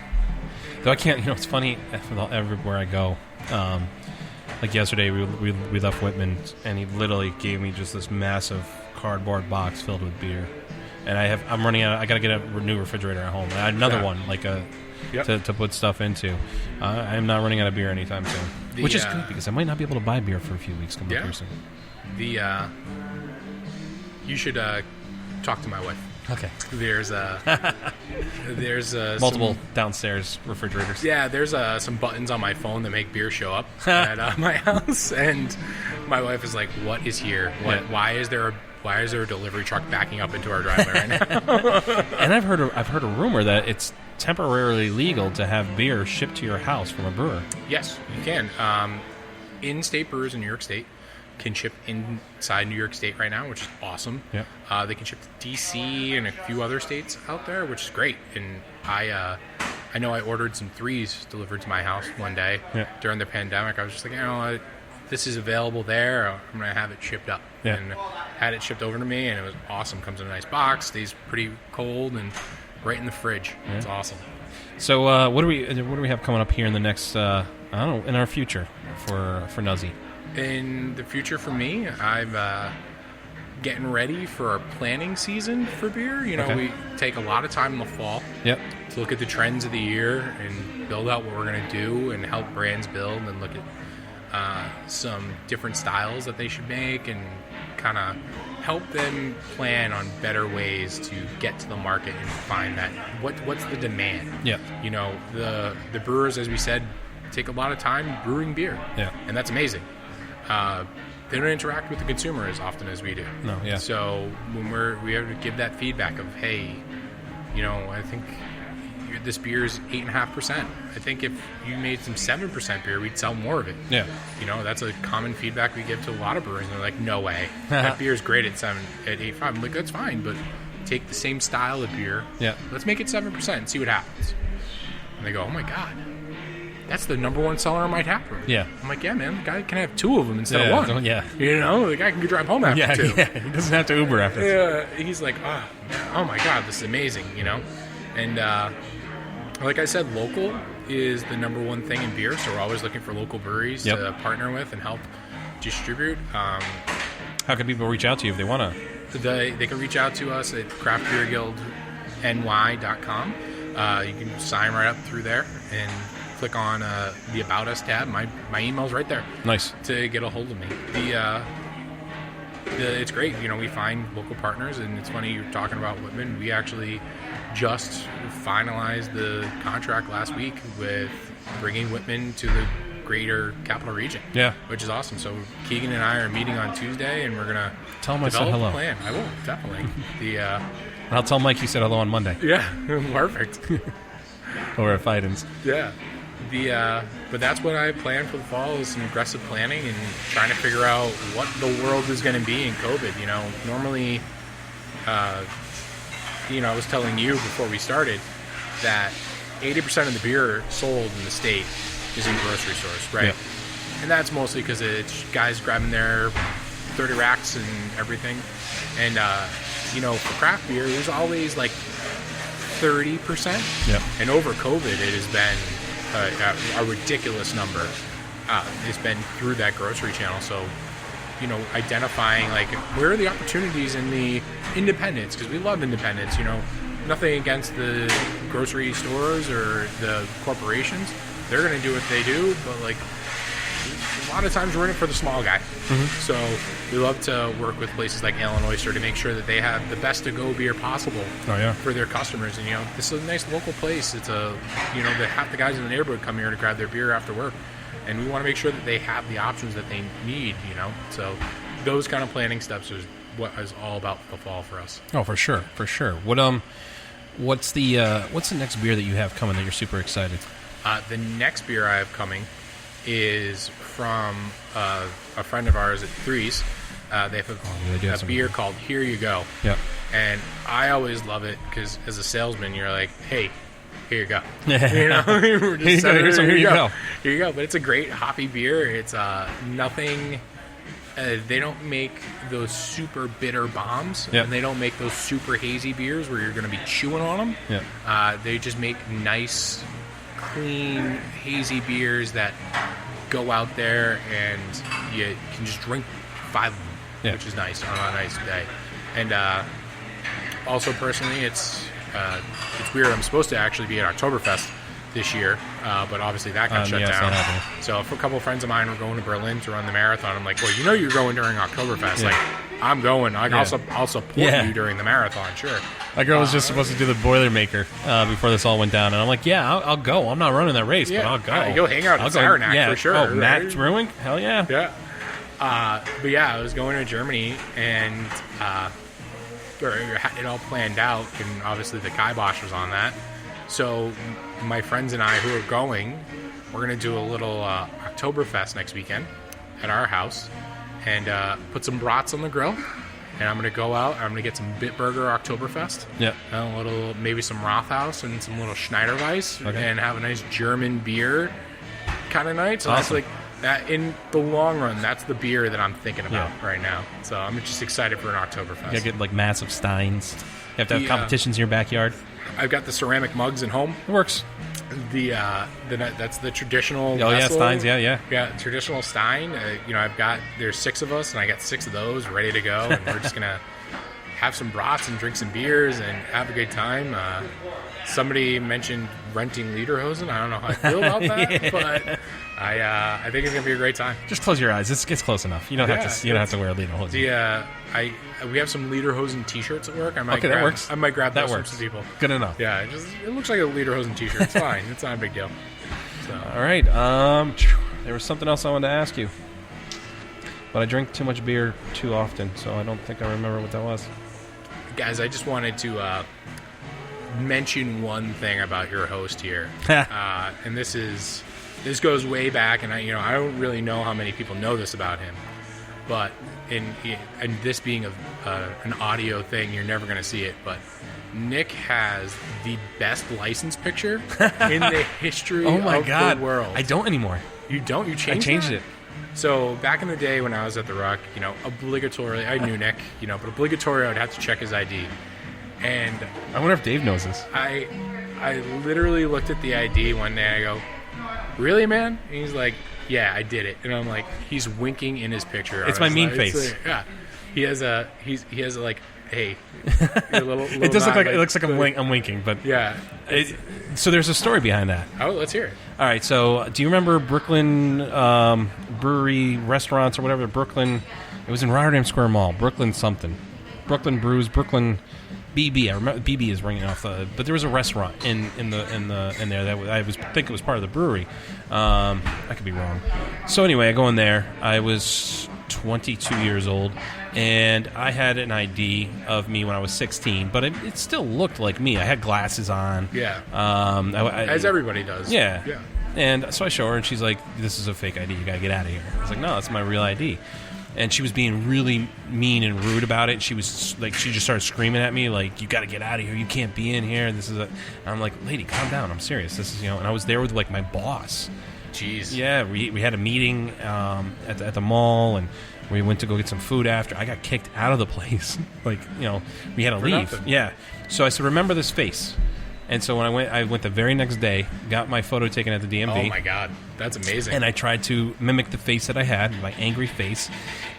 Though I can't. It's funny. Everywhere I go, like yesterday, we left Whitman, and he literally gave me just this massive cardboard box filled with beer. And I'm running out. I got to get a new refrigerator at home. I had another one, to put stuff into. I'm not running out of beer anytime soon, which is good because I might not be able to buy beer for a few weeks coming up here soon. You should talk to my wife. Okay. There's multiple downstairs refrigerators. Yeah, there's some buttons on my phone that make beer show up at my house, and my wife is like, "What is here? Why is there a delivery truck backing up into our driveway right now?" And I've heard a rumor that it's temporarily legal to have beer shipped to your house from a brewer. Yes, you can. In-state brewers in New York State can ship inside New York State right now, which is awesome. Yeah. They can ship to D.C. and a few other states out there, which is great. And I know I ordered some 3s delivered to my house one day during the pandemic. I was just like, this is available there. I'm going to have it shipped up. Yeah. And had it shipped over to me, and it was awesome. Comes in a nice box, stays pretty cold, and right in the fridge. Yeah. It's awesome. So what do we have coming up here in the next, in our future for Nuzzy? In the future for me, I'm getting ready for our planning season for beer. We take a lot of time in the fall to look at the trends of the year and build out what we're going to do and help brands build and look at some different styles that they should make and kind of help them plan on better ways to get to the market and find that what's the demand. Yeah. You know, the brewers, as we said, take a lot of time brewing beer. Yeah. And that's amazing. They don't interact with the consumer as often as we do. No, yeah. So when we have to give that feedback of, hey, you know, I think this beer is 8.5%. I think if you made some 7% beer, we'd sell more of it. Yeah. You know, that's a common feedback we give to a lot of brewers. And they're like, no way. That beer is great at 8.5. I'm like, that's fine, but take the same style of beer. Yeah. Let's make it 7% and see what happens. And they go, oh my God. That's the number one seller in my tap room. Yeah. I'm like, yeah, man, the guy can have two of them instead of one. Yeah. You know, the guy can drive home after two. Yeah, he doesn't have to Uber after. Yeah, he's like, oh my God, this is amazing, you know? And like I said, local is the number one thing in beer, so we're always looking for local breweries to partner with and help distribute. How can people reach out to you if they want to? They can reach out to us at craftbeerguildny.com. You can sign right up through there and click on the About Us tab. My email's right there. Nice. To get a hold of me. It's great. You know, we find local partners, and it's funny you're talking about Whitman. We actually just finalized the contract last week with bringing Whitman to the greater capital region. Yeah. Which is awesome. So Keegan and I are meeting on Tuesday, and we're going to tell him I said hello. A plan. I will, definitely. I'll tell Mike you said hello on Monday. Yeah, perfect. Or at Fidens. Yeah. But that's what I plan for the fall is some aggressive planning and trying to figure out what the world is going to be in COVID. You know, normally, you know, I was telling you before we started that 80% of the beer sold in the state is in grocery stores, right? Yeah. And that's mostly because it's guys grabbing their 30 racks and everything. And, you know, for craft beer, there's always like 30%. Yeah. And over COVID, it has been a ridiculous number. It's been through that grocery channel. So, you know, identifying like where are the opportunities in the independents, because we love independents. You know, nothing against the grocery stores or the corporations. They're going to do what they do, but like a lot of times we're in it for the small guy. Mm-hmm. So we love to work with places like Ale and Oyster to make sure that they have the best to-go beer possible for their customers. And, you know, this is a nice local place. It's you know, half the guys in the neighborhood come here to grab their beer after work. And we want to make sure that they have the options that they need, you know. So those kind of planning steps is what is all about the fall for us. Oh, for sure, for sure. What's the next beer that you have coming that you're super excited? The next beer I have coming is from a friend of ours at Threes. They have a beer called Here You Go. Yeah. And I always love it because as a salesman, you're like, hey, here you go. You know, we're just here you go. Here you go. But it's a great hoppy beer. It's nothing. They don't make those super bitter bombs, and they don't make those super hazy beers where you're going to be chewing on them. Yeah. They just make nice, clean, hazy beers that go out there and you can just drink 5 of them, which is nice on a nice day. And also, personally, it's weird. I'm supposed to actually be at Oktoberfest this year, but obviously that got shut down. So for a couple of friends of mine were going to Berlin to run the marathon. I'm like, well, you know you're going during Oktoberfest. Like, I'm going. I'll support you during the marathon, sure. My girl was just supposed to do the Boilermaker before this all went down, and I'm like, yeah, I'll go. I'm not running that race, but I'll go. Go hang out at Saranac for sure. Oh, Max Brewing? Hell yeah. Yeah. But yeah, I was going to Germany, and had it all planned out, and obviously the kibosh was on that. So my friends and I who are going, we're going to do a little Oktoberfest next weekend at our house and put some brats on the grill. And I'm going to go out, I'm going to get some Bitburger Oktoberfest. Yeah. And maybe some Rothaus and some little Schneiderweiss and have a nice German beer kind of night. So that's like, that in the long run, that's the beer that I'm thinking about right now. So I'm just excited for an Oktoberfest. You got to get like massive steins. You have to have competitions in your backyard. I've got the ceramic mugs at home. It works. That's the traditional. Oh vessel. Steins, yeah. Yeah, traditional Stein. There's 6 of us, and I got 6 of those ready to go, and we're just gonna have some brats and drink some beers and have a good time. Somebody mentioned renting lederhosen. I don't know how I feel about that, but I think it's gonna be a great time. Just close your eyes. It's close enough. You don't have to. You don't have to wear a lederhosen. We have some lederhosen T-shirts at work. That works. I might grab that those works. from some people. Good enough. Yeah, it looks like a lederhosen T-shirt. It's fine. It's not a big deal. So. All right. There was something else I wanted to ask you, but I drink too much beer too often, so I don't think I remember what that was. Guys, I just wanted to mention one thing about your host here, and this goes way back, and I don't really know how many people know this about him, but and this being an audio thing, you're never going to see it, but Nick has the best license picture in the history of the world. I don't anymore. You don't? You changed I changed it. So back in the day when I was at the Rock, obligatorily, I knew Nick, but obligatorily I would have to check his ID. And I wonder if Dave knows this. I literally looked at the ID one day. I go, "Really, man?" And he's like, "Yeah, I did it." And I'm like, he's winking in his picture. It's my mean face. Yeah, he has like, hey, a little it does look like it looks like I'm winking, but yeah. So there's a story behind that. Oh, let's hear it. All right. So do you remember Brooklyn Brewery restaurants or whatever? Brooklyn. It was in Rotterdam Square Mall. Brooklyn something. Brooklyn Brews. Brooklyn. BB, I remember BB is ringing off, but there was a restaurant in there that I think it was part of the brewery. I could be wrong. So anyway, I go in there. I was 22 years old, and I had an ID of me when I was 16, but it still looked like me. I had glasses on. Yeah. As everybody does. Yeah. Yeah. And so I show her, and she's like, "This is a fake ID. You gotta get out of here." I was like, "No, that's my real ID." And she was being really mean and rude about it. She was like, she just started screaming at me, like, "You got to get out of here. You can't be in here. This is a." And I'm like, "Lady, calm down. I'm serious. This is, And I was there with like my boss. Jeez. Yeah, we had a meeting at the mall, and we went to go get some food after. I got kicked out of the place. Like, we had to leave. Nothing. Yeah. So I said, "Remember this face." And so when I went the very next day, got my photo taken at the DMV. Oh my God, that's amazing! And I tried to mimic the face that I had, my angry face,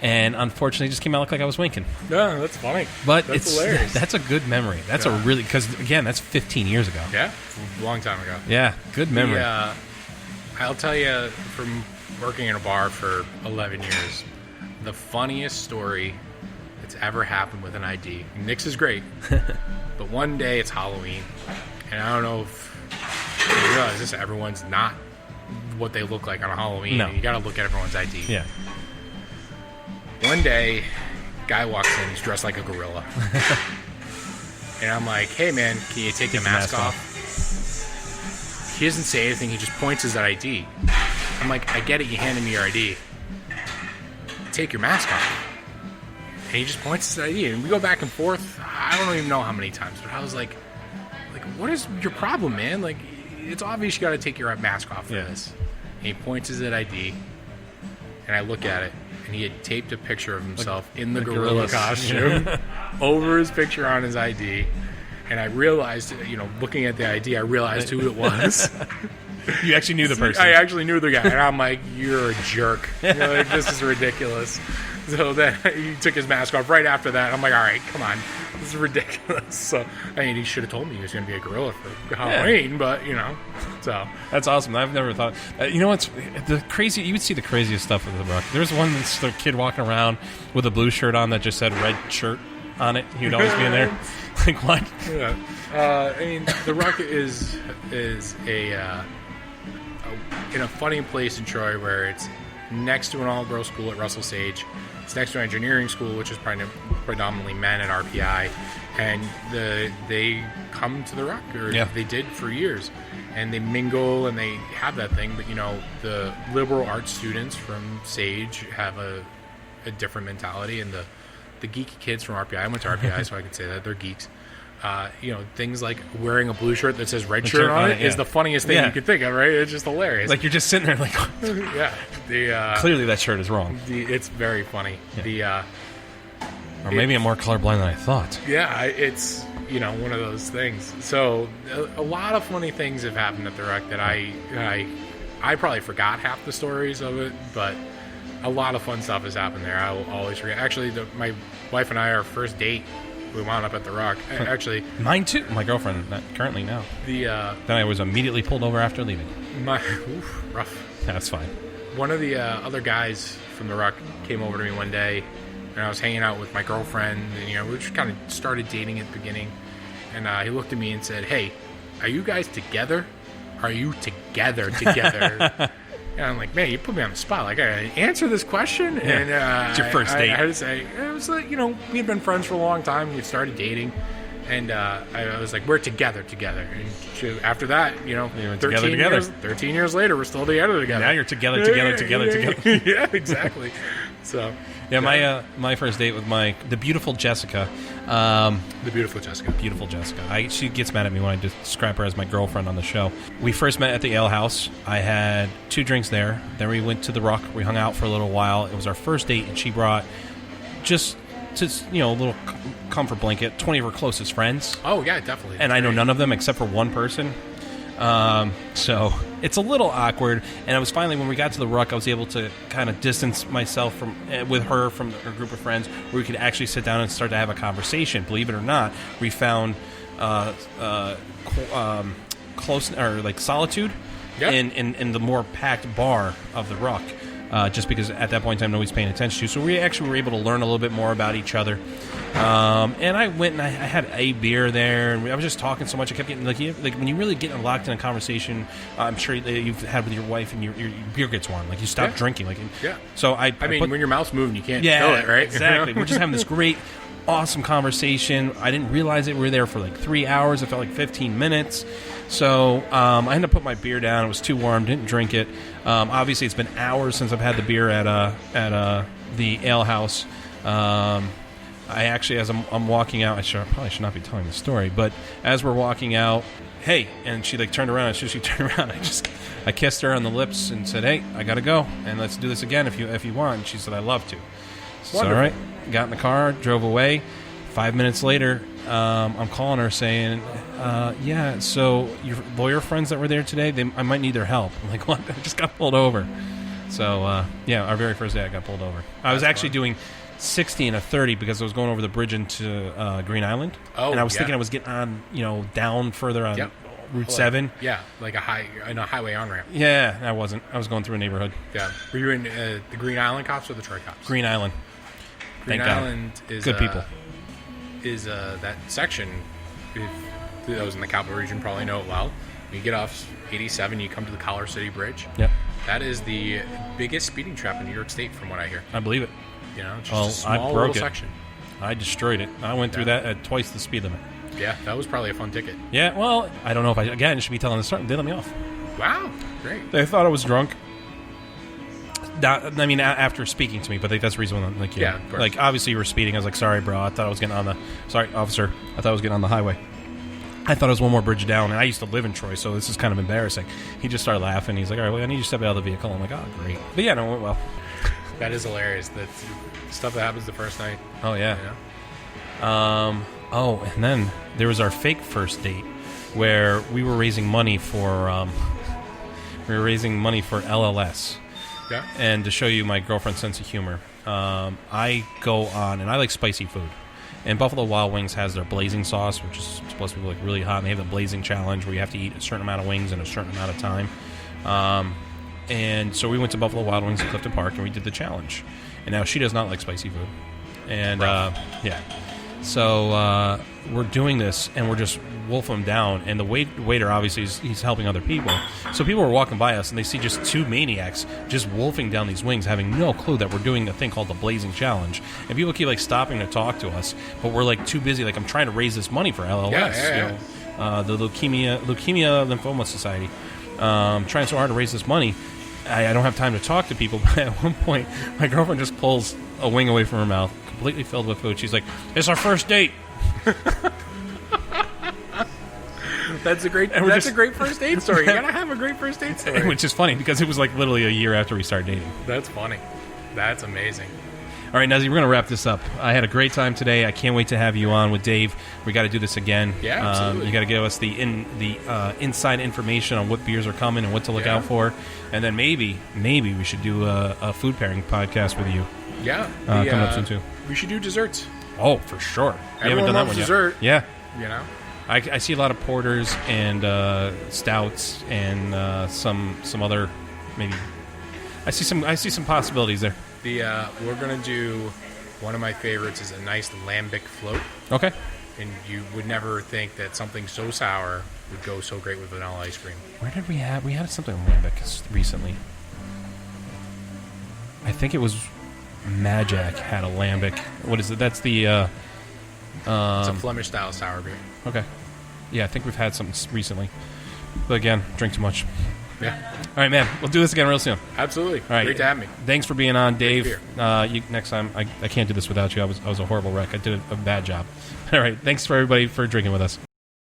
and unfortunately, it just came out look like I was winking. Yeah, that's funny. But that's hilarious. That's a good memory. That's a really, because again, that's 15 years ago. Yeah, a long time ago. Yeah, good memory. I'll tell you, from working in a bar for 11 years, the funniest story that's ever happened with an ID. Nick's is great, but one day it's Halloween. And I don't know if you realize this, everyone's not what they look like on a Halloween. No. You got to look at everyone's ID. Yeah. One day, guy walks in, he's dressed like a gorilla. And I'm like, "Hey, man, can you take the mask off? He doesn't say anything. He just points his ID. I'm like, "I get it. You handed me your ID. Take your mask off." And he just points his ID. And we go back and forth. I don't even know how many times. But I was like, "What is your problem, man? Like, it's obvious you got to take your mask off for this." And he points his ID, and I look at it, and he had taped a picture of himself in the gorilla costume over his picture on his ID. And I realized, looking at the ID, I realized who it was. You actually knew the person. I actually knew the guy, and I'm like, "You're a jerk. This is ridiculous." So then he took his mask off right after that. I'm like, "All right, come on. This is ridiculous." So, he should have told me he was going to be a gorilla for Halloween, but, so. That's awesome. I've never thought. What's the crazy? You would see the craziest stuff with the Rock. There's one that's the kid walking around with a blue shirt on that just said "red shirt" on it. He would always be in there. Like, what? Yeah. the Rock is in a funny place in Troy where it's next to an all-girls school at Russell Sage. It's next to an engineering school, which is predominantly men at RPI, and they come to the Rock, or they did for years, and they mingle and they have that thing. But the liberal arts students from Sage have a different mentality, and the geeky kids from RPI. I went to RPI, so I can say that they're geeks. Things like wearing a blue shirt that says "red shirt" on it is the funniest thing you could think of, right? It's just hilarious. Like, you're just sitting there like, yeah. Clearly that shirt is wrong. It's very funny. Yeah. Or maybe I'm more colorblind than I thought. Yeah, it's one of those things. So a lot of funny things have happened at the Rec that I probably forgot half the stories of it, but a lot of fun stuff has happened there. I will always forget. Actually, my wife and I, our first date we wound up at the Rock. Actually, mine too. My girlfriend, not currently now. Then I was immediately pulled over after leaving. Rough. That's fine. One of the other guys from the Rock came over to me one day, and I was hanging out with my girlfriend, and we just kind of started dating at the beginning, and he looked at me and said, "Hey, are you guys together? Are you together?" And I'm like, "Man, you put me on the spot. Like, I gotta answer this question." Yeah. And it's your first date. I had to say, it was like, we had been friends for a long time. We started dating, and I was like, "We're together." And after that, 13 years later, we're still together. Now you're together. Yeah, exactly. So. Yeah, my first date with the beautiful Jessica. The beautiful Jessica. She gets mad at me when I describe her as my girlfriend on the show. We first met at the ale house. I had 2 drinks there. Then we went to the Rock. We hung out for a little while. It was our first date, and she brought just a little comfort blanket, 20 of her closest friends. Oh, yeah, definitely. And I know none of them except for one person. So it's a little awkward, and I was finally, when we got to the Ruck, I was able to kind of distance myself with her from her group of friends, where we could actually sit down and start to have a conversation. Believe it or not, we found close, or like solitude, in the more packed bar of the Ruck. Just because at that point in time nobody's paying attention to. So we actually were able to learn a little bit more about each other. And I went and I had a beer there, and I was just talking so much. I kept getting like when you really get locked in a conversation, I'm sure you've had with your wife, and your beer gets warm. Like you stop drinking. So I mean, when your mouth's moving, you can't feel it, right? Exactly. We're just having this great, awesome conversation. I didn't realize it. We were there for like 3 hours. It felt like 15 minutes. So I ended up putting my beer down. It was too warm. Didn't drink it. Obviously, it's been hours since I've had the beer at the ale house. I actually, as I'm walking out, I probably should not be telling the story, but as we're walking out, hey, and she turned around. As soon as she turned around, I kissed her on the lips and said, "Hey, I gotta go, and let's do this again if you want." And she said, "I'd love to." So, all right, got in the car, drove away. 5 minutes later, I'm calling her saying, "Yeah, so your lawyer friends that were there today, I might need their help." I'm like, "What?" I just got pulled over. So our very first day, I got pulled over. I was actually doing 60 and a 30 because I was going over the bridge into Green Island. Oh, and I was thinking I was getting on, down further on Route 7. Yeah, like a highway on-ramp. Yeah, I wasn't. I was going through a neighborhood. Yeah. Were you in the Green Island cops or the Troy cops? Green Island. Green Island is good people. Is that section, if those in the capital region probably know it well. When you get off 87, you come to the Collar City Bridge. Yep. That is the biggest speeding trap in New York State, from what I hear. I believe it. Just a small little section. I destroyed it. I went through that at twice the speed limit. Yeah, that was probably a fun ticket. Yeah, well, I don't know if I should be telling the story. They let me off. Wow, great. They thought I was drunk. I mean, after speaking to me, but that's the reason. Of course. Obviously you were speeding. I was like, "Sorry, bro. I thought I was getting sorry, officer. I thought I was getting on the highway. I thought it was one more bridge down, and I used to live in Troy, so this is kind of embarrassing." He just started laughing. He's like, "All right, well, I need you to step out of the vehicle." I'm like, "Oh, great." But yeah, no, it went well. That is hilarious. That's stuff that happens the first night. Oh yeah. And then there was our fake first date, where we were raising money for LLS. Yeah. And to show you my girlfriend's sense of humor, I go on, and I like spicy food. And Buffalo Wild Wings has their blazing sauce, which is supposed to be really hot. And they have the blazing challenge where you have to eat a certain amount of wings in a certain amount of time. And so we went to Buffalo Wild Wings in Clifton Park, and we did the challenge. And now she does not like spicy food. And, so we're doing this, and we're just wolfing them down. And the waiter, obviously, he's helping other people. So people are walking by us, and they see just 2 maniacs just wolfing down these wings, having no clue that we're doing a thing called the Blazing Challenge. And people keep, stopping to talk to us, but we're, too busy. I'm trying to raise this money for LLS, the Leukemia Lymphoma Society. Trying so hard to raise this money. I don't have time to talk to people, but at one point, my girlfriend just pulls a wing away from her mouth, completely filled with food. She's like, "It's our first date." That's a great first date story. You gotta have a great first date story. Which is funny because it was literally a year after we started dating. That's funny. That's amazing. All right, Nuzzy, we're going to wrap this up. I had a great time today. I can't wait to have you on with Dave. We got to do this again. Yeah, absolutely. You got to give us the inside information on what beers are coming and what to look out for, and then maybe we should do a food pairing podcast with you. Yeah, coming up soon too. We should do desserts. Oh, for sure. We haven't Everyone done that loves one dessert. yet. You know? I see a lot of porters and stouts and some other maybe. I see some possibilities there. We're gonna do one of my favorites is a nice lambic float, Okay. and you would never think that something so sour would go so great with vanilla ice cream. Where did we have? We had something lambic recently. I think it was Majak had a lambic. What is it? That's the. It's a Flemish style sour beer. Okay. Yeah, I think we've had something recently. But again, drink too much. Yeah, All right, man. We'll do this again real soon. absolutely. All right. Great to have me. Thanks for being on, Dave. beer. Next time, I can't do this without you. I was a horrible wreck. I did a bad job. All right. Thanks for everybody for drinking with us.